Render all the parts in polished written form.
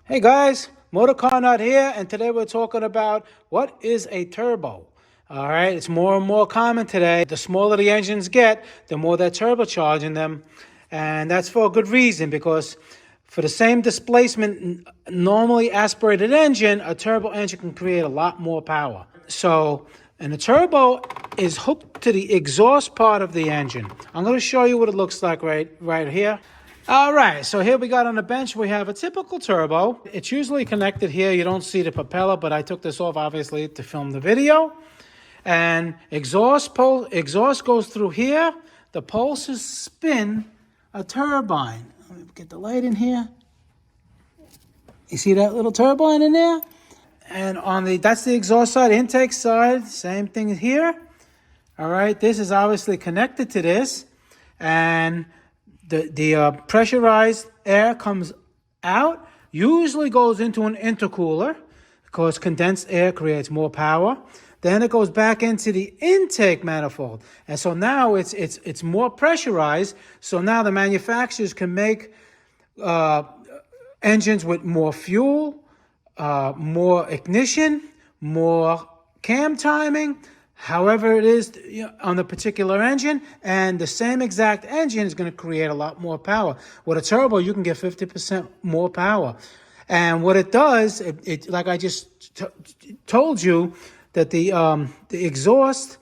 Hey guys, Motorcarnut here, and today we're talking about what is a turbo. All right, it's more and more common today. The smaller the engines get, the more they're turbocharging them, and that's for a good reason, because for the same displacement, normally aspirated engine, a turbo engine can create a lot more power. And the turbo is hooked to the exhaust part of the engine. I'm going to show you what it looks like right here. All right, so here we got on the bench, we have a typical turbo. It's usually connected here. You don't see the propeller, but I took this off, obviously, to film the video. And exhaust goes through here. The pulses spin a turbine. Let me get the light in here. You see that little turbine in there? And that's the exhaust side, intake side, same thing here. All right, this is obviously connected to this. And the pressurized air comes out, usually goes into an intercooler because condensed air creates more power. Then it goes back into the intake manifold. And so now it's more pressurized. So now the manufacturers can make engines with more fuel, more ignition, more cam timing, however it is on the particular engine, and the same exact engine is going to create a lot more power. With a turbo, you can get 50% more power. And what it does, it like I just told you, that the exhaust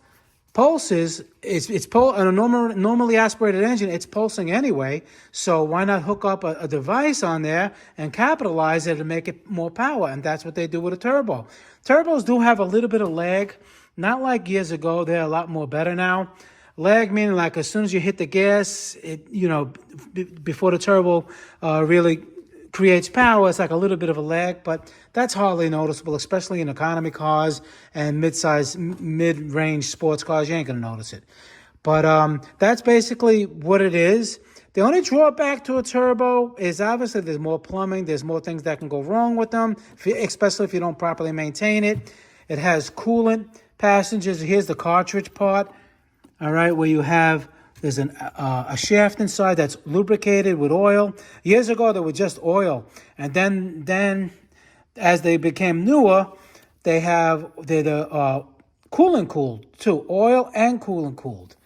pulses, on a normally aspirated engine, it's pulsing anyway, so why not hook up a device on there and capitalize it and make it more power? And that's what they do with a turbo. Turbos do have a little bit of lag. Not like years ago, they're a lot more better now. Lag meaning like as soon as you hit the gas, before the turbo really creates power, it's like a little bit of a lag, but that's hardly noticeable, especially in economy cars and mid-range sports cars. You ain't gonna notice it. But that's basically what it is. The only drawback to a turbo is obviously there's more plumbing, there's more things that can go wrong with them, especially if you don't properly maintain it. It has coolant passengers. Here's the cartridge part, all right, where you have, there's a shaft inside that's lubricated with oil. Years ago, they were just oil. And then as they became newer, they're the coolant cooled too, oil and coolant cooled.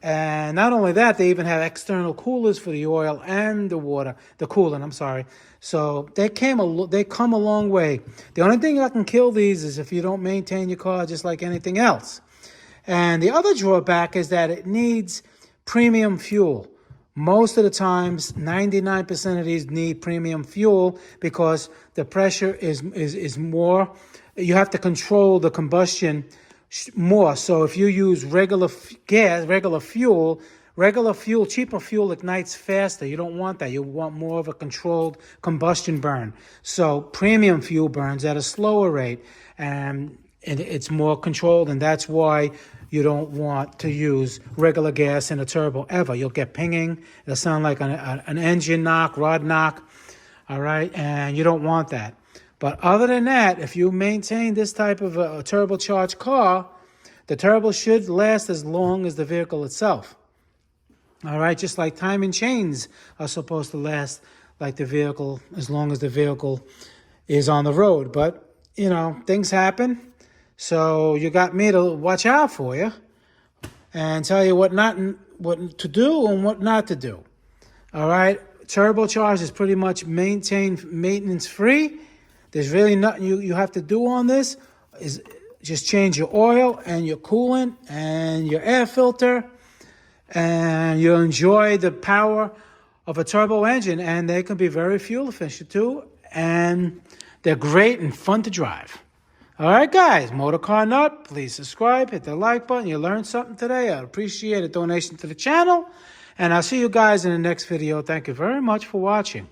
And not only that, they even have external coolers for the oil and the water, the coolant, I'm sorry. So they come a long way. The only thing that can kill these is if you don't maintain your car just like anything else. And the other drawback is that it needs premium fuel. Most of the times, 99% of these need premium fuel because the pressure is more. You have to control the combustion more. So if you use regular fuel, cheaper fuel ignites faster. You don't want that. You want more of a controlled combustion burn. So premium fuel burns at a slower rate, and it's more controlled, and that's why you don't want to use regular gas in a turbo ever. You'll get pinging. It'll sound like an engine knock, rod knock, all right? And you don't want that. But other than that, if you maintain this type of a turbocharged car, the turbo should last as long as the vehicle itself. All right, just like timing chains are supposed to last like the vehicle as long as the vehicle is on the road. But, things happen. So you got me to watch out for you and tell you what to do and what not to do. All right, turbocharged is pretty much maintenance free. There's really nothing you have to do on this. Is just change your oil and your coolant and your air filter, and you'll enjoy the power of a turbo engine. And they can be very fuel efficient too, and they're great and fun to drive. All right, guys, Motorcarnut, please subscribe, hit the like button. You learned something today. I'd appreciate a donation to the channel, and I'll see you guys in the next video. Thank you very much for watching.